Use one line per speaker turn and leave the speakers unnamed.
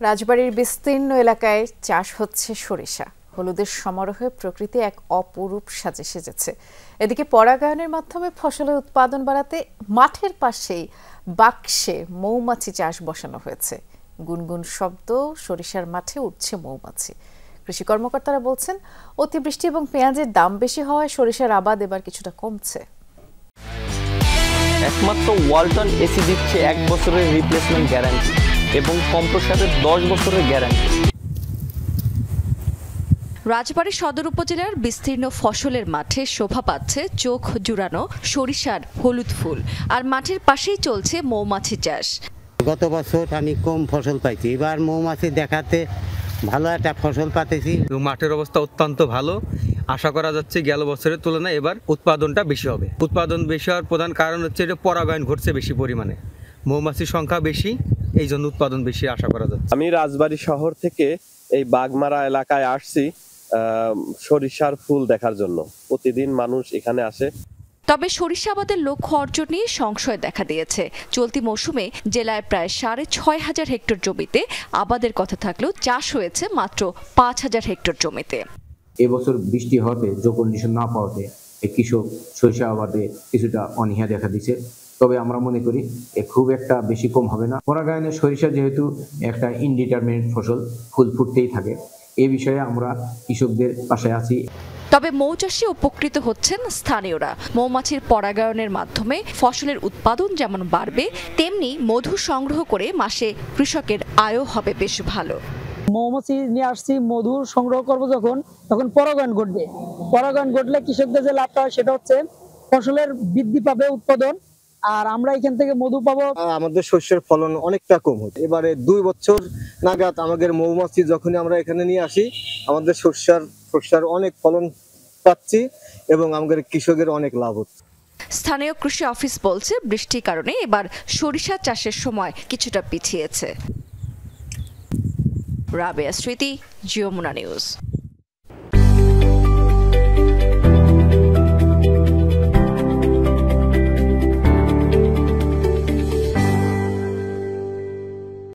রাজবাড়ীর বিস্তীর্ণ এলাকায় চাষ হচ্ছে সরিষা। হলুদের সমারোহে প্রকৃতি এক অপরূপ সাজে সেজেছে। এদিকে পরাগায়নের মাধ্যমে ফসলের উৎপাদন বাড়াতে মাঠের পাশেই বাক্সে মৌমাছি চাষ বসানো হয়েছে। গুনগুন শব্দ, সরিষার মাঠে উঠছে মৌমাছি। কৃষি কর্মকর্তারা বলছেন, অতিবৃষ্টি এবং পেঁয়াজের দাম বেশি হওয়ায় সরিষার আবাদ এবার কিছুটা কমছে।
একমাত্র ওয়ালটন এসি দিচ্ছে 1 বছরের রিপ্লেসমেন্ট গ্যারান্টি এবং কম্প্রেসারের 10 বছরের গ্যারান্টি।
রাজবাড়ী সদর উপজেলার বিস্তীর্ণ ফসলের মাঠে শোভা পাচ্ছে চোখ জুড়ানো সরিষার হলুদ ফুল, আর মাঠের পাশেই চলছে মৌমাছি চাষ।
গত বছর আমি কম ফসল পাইছি, এবার মৌমাছি দেখাতে ভালো একটা ফসল পাতেছি।
মাঠের অবস্থা অত্যন্ত ভালো। আশা করা যাচ্ছে গেল বছরের তুলনায় এবার উৎপাদনটা বেশি হবে। উৎপাদন বেশি হওয়ার প্রধান কারণ হচ্ছে এটা পরাগায়ন ঘটছে বেশি পরিমাণে, মৌমাছির সংখ্যা বেশি, এই জন্য উৎপাদন বেশি আশা করা যাচ্ছে।
আমি রাজবাড়ী শহর থেকে এই বাগমারা এলাকায় আসছি সরিষার ফুল দেখার জন্য। প্রতিদিন মানুষ এখানে আসে।
তবে সরিষা আবাদের লক্ষ্য অর্জন নিয়ে সংশয় দেখা দিয়েছে। চলতি মৌসুমে জেলায় প্রায় 6,500 হেক্টর জমিতে আবাদের কথা থাকলেও চাষ হয়েছে মাত্র 5,000 হেক্টর জমিতে।
এবছর বৃষ্টি হওয়াতে যে কন্ডিশন না পাওয়াতে কৃষক সরিষা আবাদে কিছুটা অনীহা দেখা দিচ্ছে। তবে আমরা মনে করি খুব একটা বেশি কম হবে না। পরাগায়নের সরিষা যেহেতু একটা ইনডিটারমিনেট ফসল, ফুল ফুটতেই থাকে, এ বিষয়ে আমরা কৃষকদের পাশে আছি।
তবে মৌচাষে উপকৃত হচ্ছেন স্থানীয়রা। মৌমাছির পরাগায়নের মাধ্যমে ফসলের উৎপাদন যেমন বাড়বে, তেমনি মধু সংগ্রহ করে মাসে কৃষকের আয়ও হবে বেশ ভালো।
মৌমাছি নিয়ে আসছি, মধু সংগ্রহ করব তখন পরাগায়ন ঘটবে। পরাগায়ন ঘটলে কৃষকদের যে লাভটা হয় সেটা হচ্ছে ফসলের বৃদ্ধি পাবে, উৎপাদন, আর আমরা এখান থেকে মধু পাবো।
আমাদের শস্যের ফলন অনেকটা কম হতো। এবারে 2 বছর নাগাদ আমাদের মৌমাছি যখনই আমরা এখানে নিয়ে আসি, আমাদের শস্যের অনেক ফলন পাচ্ছি এবং আমাদের কৃষকের অনেক লাভ হচ্ছে।
স্থানীয় কৃষি অফিস বলছে, বৃষ্টির কারণে এবার সরিষা চাষের সময় কিছুটা পিছিয়েছে। রাবেয়া স্মৃতি, যমুনা নিউজ।